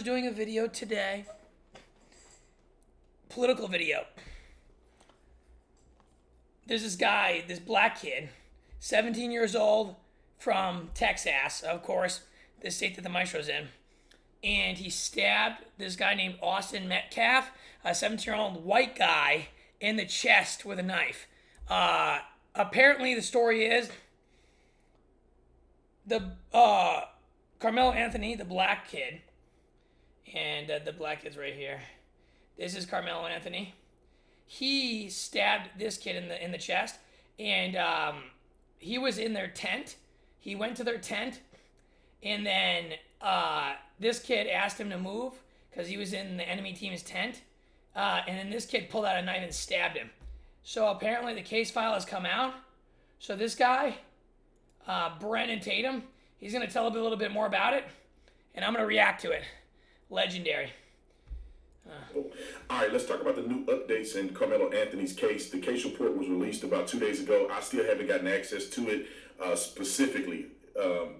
doing a video today. Political video. There's this guy, this black kid, 17 years old, from Texas, of course, the state that the maestro's in. And he stabbed this guy named Austin Metcalf, a 17-year-old white guy, in the chest with a knife. Apparently, the story is the Carmelo Anthony, the black kid, and the black kid's right here. This is Carmelo Anthony. He stabbed this kid in the chest, and he was in their tent. He went to their tent, and then this kid asked him to move because he was in the enemy team's tent, and then this kid pulled out a knife and stabbed him. So apparently the case file has come out. So this guy, Brennan Tatum, he's going to tell a little bit more about it, and I'm going to react to it. Legendary. All right, let's talk about the new updates in Carmelo Anthony's case. The case report was released about 2 days ago. I still haven't gotten access to it specifically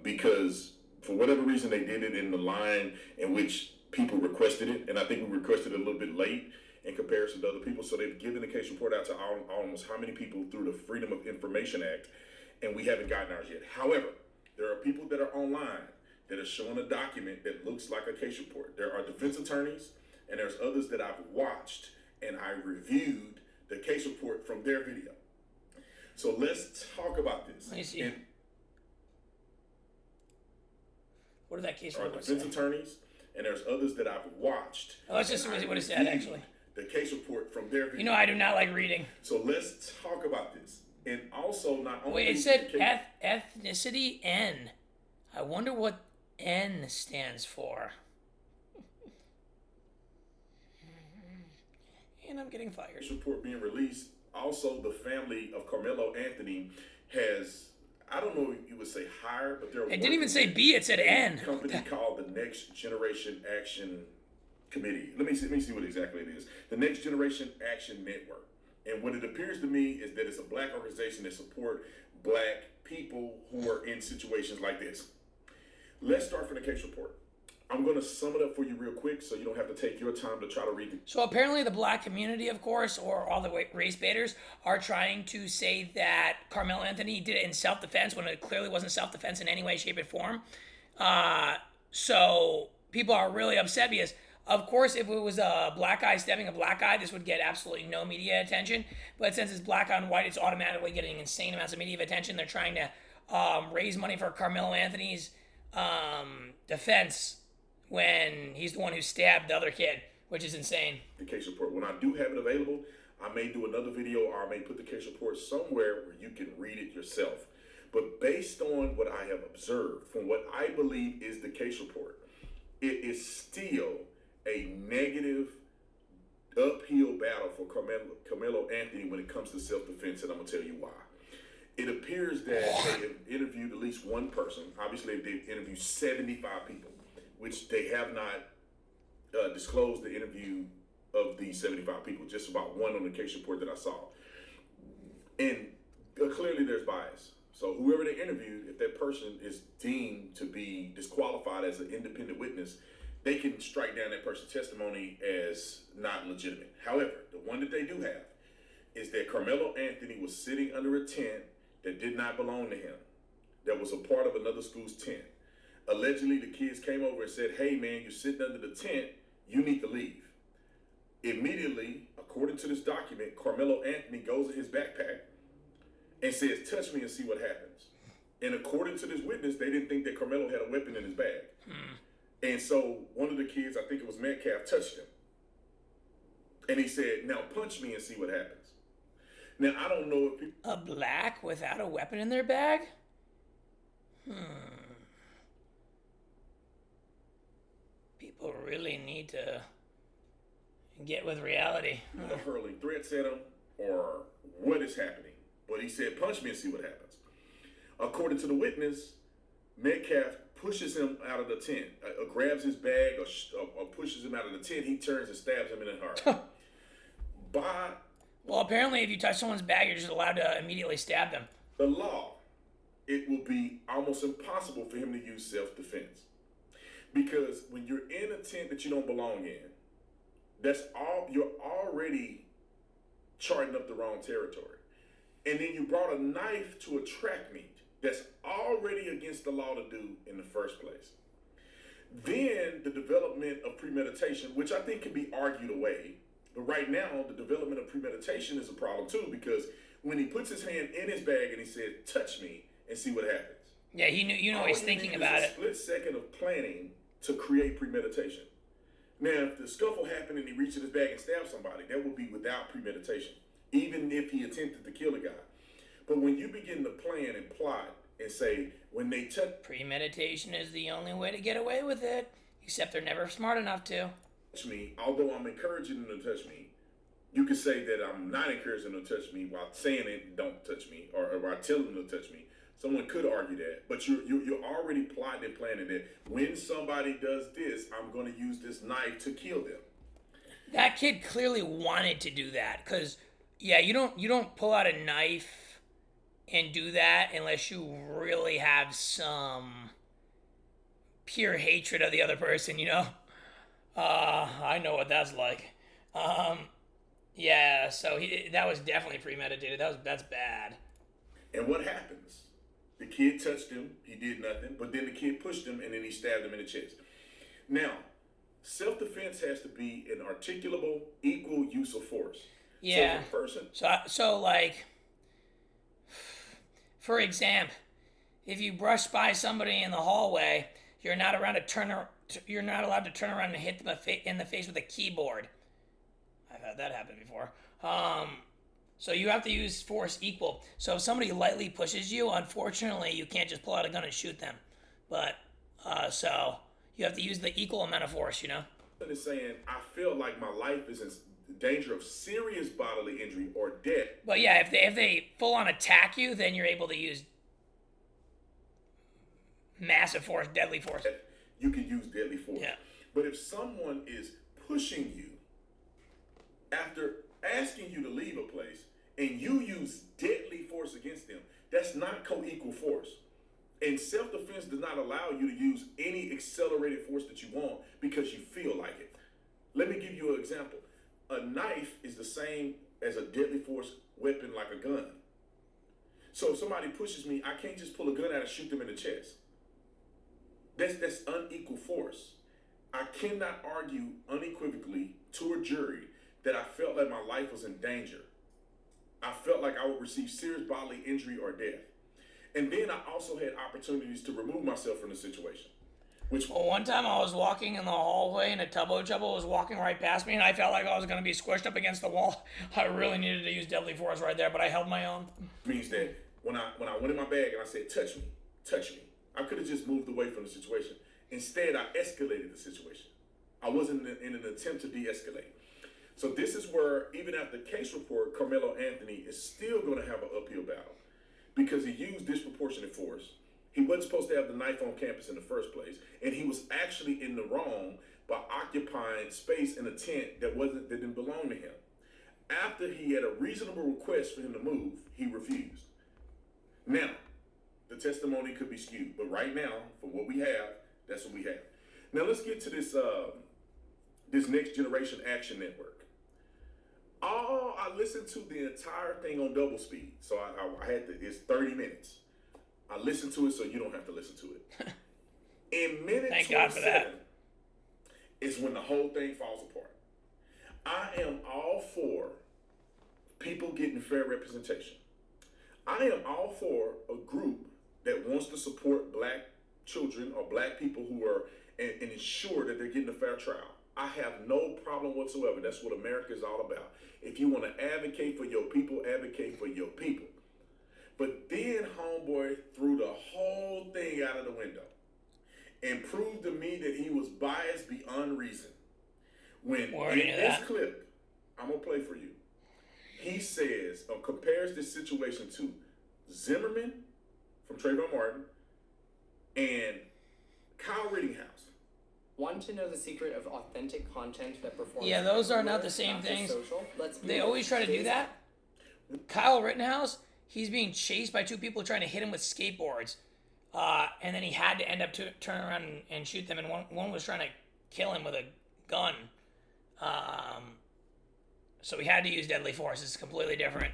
because for whatever reason they did it in the line in which people requested it, and I think we requested it a little bit late in comparison to other people. So they've given the case report out to almost how many people through the Freedom of Information Act, and we haven't gotten ours yet. However, there are people that are online that are showing a document that looks like a case report. There are defense attorneys, and there's others that I've watched, and I reviewed the case report from their video. So let's talk about this. Let me see. What did that case There are report say? defense attorneys, and there's others that I've watched. Oh, let's just see what it said, actually. The case report from their video. You know, I do not like reading. So let's talk about this. And also, not only... Wait, it said ethnicity N. I wonder what N stands for. And I'm getting fired. This report being released. Also, the family of Carmelo Anthony has, I don't know if you would say hired, but they're... It didn't even say B, it said N. A company called the Next Generation Action Committee. Let me see what exactly it is. The Next Generation Action Network. And what it appears to me is that it's a black organization that support black people who are in situations like this. Let's start from the case report. I'm going to sum it up for you real quick so you don't have to take your time to try to read it. So apparently the black community, of course, or all the race baiters, are trying to say that Carmelo Anthony did it in self-defense when it clearly wasn't self-defense in any way, shape, or form. So people are really upset because, of course, if it was a black guy stabbing a black guy, this would get absolutely no media attention. But since it's black on white, it's automatically getting insane amounts of media attention. They're trying to raise money for Carmelo Anthony's defense when he's the one who stabbed the other kid, which is insane. The case report. When I do have it available, I may do another video or I may put the case report somewhere where you can read it yourself. But based on what I have observed, from what I believe is the case report, it is still a negative uphill battle for Carmelo Anthony when it comes to self-defense, and I'm going to tell you why. It appears that they have interviewed at least one person. Obviously, they've interviewed 75 people, which they have not disclosed the interview of these 75 people, just about one on the case report that I saw. And clearly there's bias. So whoever they interviewed, if that person is deemed to be disqualified as an independent witness, they can strike down that person's testimony as not legitimate. However, the one that they do have is that Carmelo Anthony was sitting under a tent that did not belong to him, that was a part of another school's tent. Allegedly, the kids came over and said, "Hey, man, you're sitting under the tent. You need to leave." Immediately, according to this document, Carmelo Anthony goes in his backpack and says, "Touch me and see what happens." And according to this witness, they didn't think that Carmelo had a weapon in his bag. And so one of the kids, I think it was Metcalf, touched him. And he said, "Now punch me and see what happens." Now, I don't know if people... A black without a weapon in their bag? People really need to get with reality. hurling threats at him or what is happening. But he said, "Punch me and see what happens." According to the witness, Metcalf pushes him out of the tent, grabs his bag or pushes him out of the tent. He turns and stabs him in the heart. Well, apparently if you touch someone's bag, you're just allowed to immediately stab them. The law, it will be almost impossible for him to use self-defense. Because when you're in a tent that you don't belong in, that's all you're already charting up the wrong territory. And then you brought a knife to a track meet that's already against the law to do in the first place. Then the development of premeditation, which I think can be argued away, but right now the development of premeditation is a problem too, because when he puts his hand in his bag and he said, "Touch me," and see what happens. Yeah, he knew. You know, he's thinking about it. Split second of planning to create premeditation. Now, if the scuffle happened and he reached in his bag and stabbed somebody, that would be without premeditation, even if he attempted to kill a guy. But when you begin to plan and plot and say, when they touch Premeditation is the only way to get away with it, except they're never smart enough to. me, although I'm encouraging them to touch me, you could say that I'm not encouraging them to touch me while saying it, don't touch me, or while telling them to touch me. Someone could argue that, but you're already plotting and planning that when somebody does this, I'm going to use this knife to kill them. That kid clearly wanted to do that, because yeah, you don't pull out a knife and do that unless you really have some pure hatred of the other person, you know? I know what that's like. Yeah, so that was definitely premeditated. That's bad. And what happens? The kid touched him, he did nothing, but then the kid pushed him and then he stabbed him in the chest. Now, self-defense has to be an articulable, equal use of force. Yeah. So, person, so like, for example, if you brush by somebody in the hallway, you're not allowed to turn around and hit them in the face with a keyboard. I've had that happen before. So you have to use force equal. So if somebody lightly pushes you, unfortunately, you can't just pull out a gun and shoot them. But so you have to use the equal amount of force, you know? is saying, I feel like my life is in danger of serious bodily injury or death. But yeah, if they full on attack you, then you're able to use massive force, deadly force. You can use deadly force. Yeah. But if someone is pushing you after asking you to leave a place and you use deadly force against them, that's not co-equal force. And self-defense does not allow you to use any accelerated force that you want because you feel like it. Let me give you an example. A knife is the same as a deadly force weapon like a gun. So if somebody pushes me, I can't just pull a gun out and shoot them in the chest. That's unequal force. I cannot argue unequivocally to a jury that I felt like my life was in danger. I felt like I would receive serious bodily injury or death. And then I also had opportunities to remove myself from the situation. Well, one time I was walking in the hallway and a tubbo chubbo was walking right past me and I felt like I was going to be squished up against the wall. I really needed to use deadly force right there, but I held my own. Means that when I went in my bag and I said, touch me, I could have just moved away from the situation. Instead, I escalated the situation. I wasn't in an attempt to de-escalate. So this is where, even after the case report, Carmelo Anthony is still going to have an uphill battle because he used disproportionate force. He wasn't supposed to have the knife on campus in the first place, and he was actually in the wrong by occupying space in a tent that didn't belong to him. After he had a reasonable request for him to move, he refused. Now, the testimony could be skewed, but right now, for what we have, that's what we have. Now let's get to this Next Generation Action Network. I listened to the entire thing on double speed, so I had to. It's 30 minutes. I listened to it so you don't have to listen to it. In minute Thank God for that. is when the whole thing falls apart. I am all for people getting fair representation. I am all for a group that wants to support black children or black people who are and ensure that they're getting a fair trial. I have no problem whatsoever. That's what America is all about. If you want to advocate for your people, advocate for your people. But then homeboy threw the whole thing out of the window and proved to me that he was biased beyond reason. When in this clip, I'm going to play for you, he says or compares this situation to Zimmerman from Trayvon Martin and Kyle Rittenhouse. Want to know the secret of authentic content that performs? Yeah, those are not the same things. They always try to do that. Kyle Rittenhouse, he's being chased by two people trying to hit him with skateboards. And then he had to end up turn around and shoot them, and one was trying to kill him with a gun. So he had to use deadly force. It's completely different.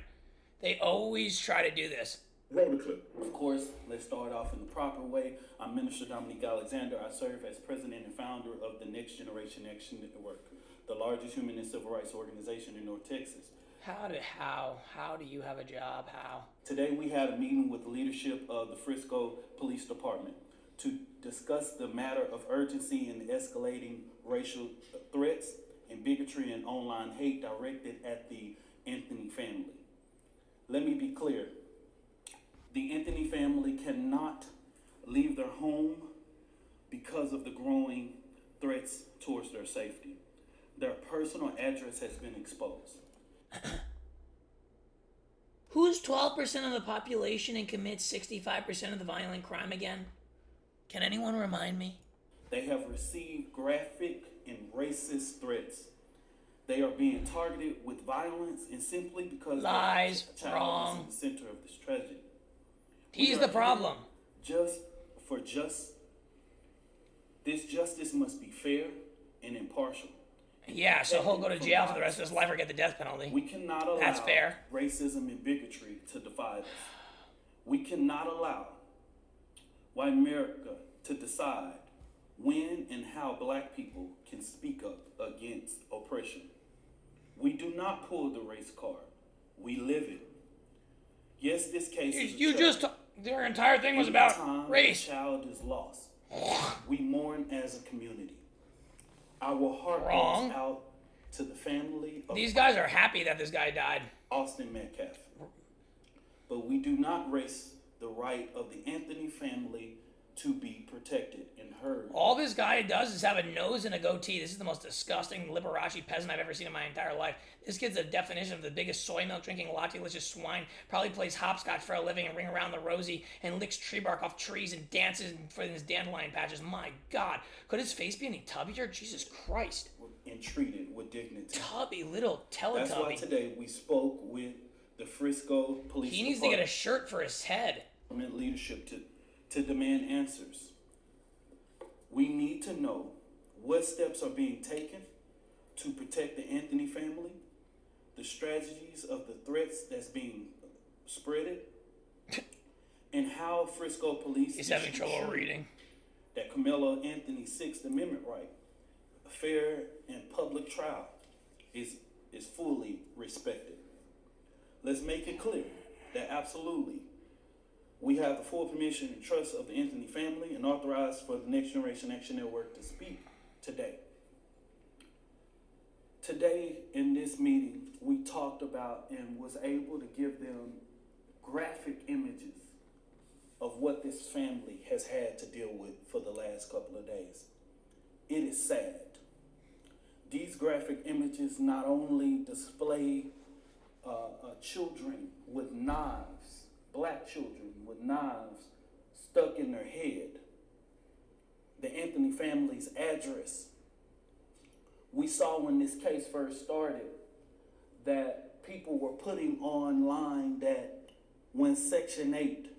They always try to do this. Roll the clip. Of course, let's start off in the proper way. I'm Minister Dominique Alexander. I serve as president and founder of the Next Generation Action Network, the largest human and civil rights organization in North Texas. How do you have a job? How? Today we had a meeting with the leadership of the Frisco Police Department to discuss the matter of urgency in the escalating racial threats and bigotry and online hate directed at the Anthony family. Let me be clear. The Anthony family cannot leave their home because of the growing threats towards their safety. Their personal address has been exposed. Who's 12% of the population and commits 65% of the violent crime again? Can anyone remind me? They have received graphic and racist threats. They are being targeted with violence and simply because Lies, their child wrong. is in the center of this tragedy. He's the problem. This justice must be fair and impartial. Yeah, so he'll go to jail for the rest of his life or get the death penalty. We cannot allow That's fair. racism and bigotry to divide us. We cannot allow white America to decide when and how black people can speak up against oppression. We do not pull the race card. We live it. Yes, this case is their entire thing was Anytime about race. a child is lost, we mourn as a community. Our heart Wrong. goes out to the family of These guys are happy that this guy died. Austin Metcalf. But we do not race the right of the Anthony family to be protected and heard. All this guy does is have a nose and a goatee. This is the most disgusting Liberace peasant I've ever seen in my entire life. This kid's the definition of the biggest soy milk drinking latte-licious swine. Probably plays hopscotch for a living and ring around the rosy and licks tree bark off trees and dances for his dandelion patches. My God. Could his face be any tubbier? Jesus Christ. And treated with dignity. Tubby little Teletubby. That's why today we spoke with the Frisco Police He needs to get a shirt for his head. Leadership to demand answers. We need to know what steps are being taken to protect the Anthony family, the strategies of the threats that's being spreaded, and how Frisco police He's having trouble reading. that Carmelo Anthony's Sixth Amendment right, a fair and public trial, is fully respected. Let's make it clear that absolutely we have the full permission and trust of the Anthony family and authorized for the Next Generation Action Network to speak today. Today in this meeting, we talked about and was able to give them graphic images of what this family has had to deal with for the last couple of days. It is sad. These graphic images not only display children with knives, black children with knives stuck in their head, the Anthony family's address. We saw when this case first started that people were putting online that when Section 8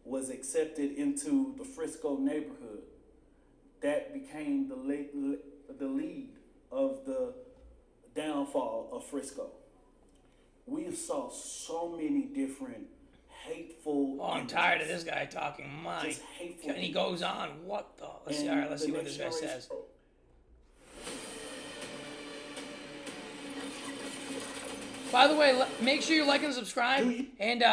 was accepted into the Frisco neighborhood, that became the lead of the downfall of Frisco. We saw so many different hateful. Oh, I'm tired of this guy talking. My, and he goes on. What the? Let's see. All right, let's see what this guy says. By the way, make sure you like and subscribe, and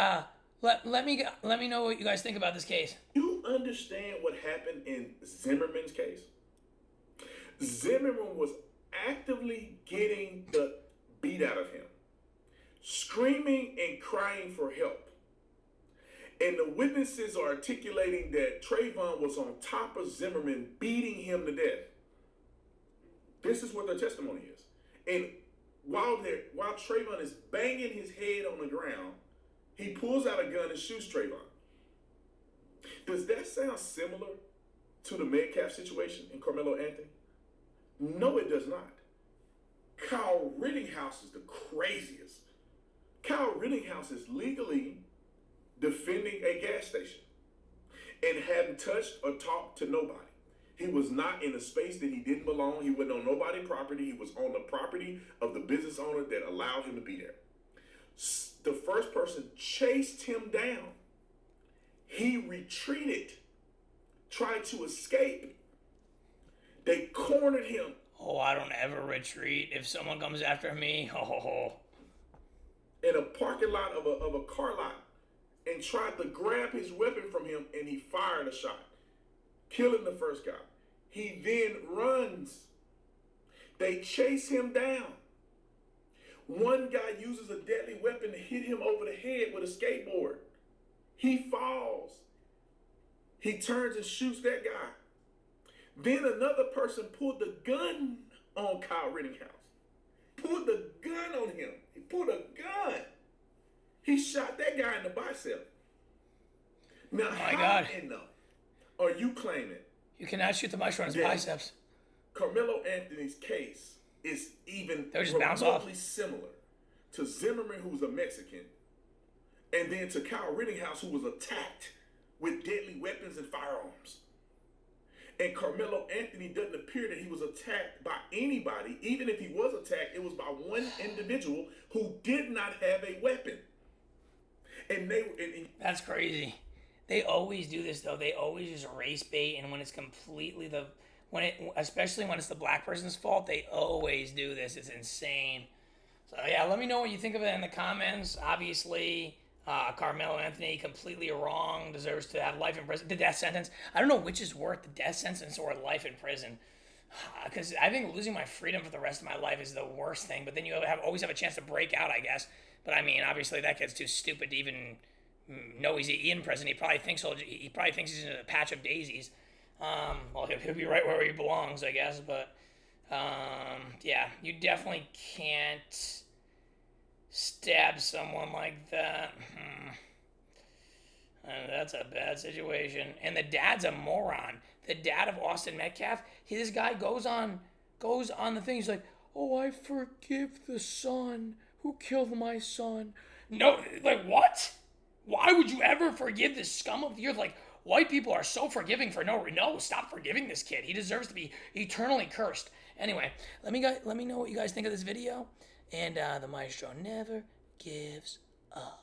let me know what you guys think about this case. You understand what happened in Zimmerman's case? Zimmerman was actively getting the beat out of him, screaming and crying for help. And the witnesses are articulating that Trayvon was on top of Zimmerman, beating him to death. This is what their testimony is. And while Trayvon is banging his head on the ground, he pulls out a gun and shoots Trayvon. Does that sound similar to the Metcalf situation in Carmelo Anthony? No, it does not. Kyle Rittenhouse is the craziest. Kyle Rittenhouse is legally defending a gas station. and hadn't touched or talked to nobody. He was not in a space that he didn't belong. He wasn't on nobody's property. He was on the property of the business owner that allowed him to be there. The first person chased him down. He retreated, tried to escape. They cornered him. Oh, I don't ever retreat if someone comes after me. Oh. In a parking lot of a car lot, and tried to grab his weapon from him, and he fired a shot, killing the first guy. He then runs. They chase him down. One guy uses a deadly weapon to hit him over the head with a skateboard. He falls. He turns and shoots that guy. Then another person pulled the gun on Kyle Rittenhouse. Pulled the gun on him. He pulled a gun. He shot that guy in the bicep. Now, My God. Are you claiming You cannot shoot the mushroom on his biceps. Carmelo Anthony's case is even They'll just bounce remotely off. similar to Zimmerman, who's a Mexican, and then to Kyle Rittenhouse, who was attacked with deadly weapons and firearms? And Carmelo Anthony doesn't appear that he was attacked by anybody. Even if he was attacked, it was by one individual who did not have a weapon. And That's crazy. They always do this though. They always use race bait, and when it's completely especially when it's the black person's fault, they always do this. It's insane. So yeah, let me know what you think of it in the comments. Obviously, Carmelo Anthony completely wrong, deserves to have life in prison. The death sentence. I don't know which is worse, the death sentence or life in prison. Because I think losing my freedom for the rest of my life is the worst thing. But then you always have a chance to break out, I guess. But I mean, obviously that kid's too stupid to even know he's in prison. He probably thinks he's in a patch of daisies. Well, he'll be right where he belongs, I guess. But yeah, you definitely can't stab someone like that. That's a bad situation. And the dad's a moron. The dad of Austin Metcalf, this guy goes on the thing. He's like, "Oh, I forgive the son who killed my son." No, like what? Why would you ever forgive this scum of the earth? Like, white people are so forgiving for no. Stop forgiving this kid. He deserves to be eternally cursed. Anyway, let me know what you guys think of this video. And the maestro never gives up.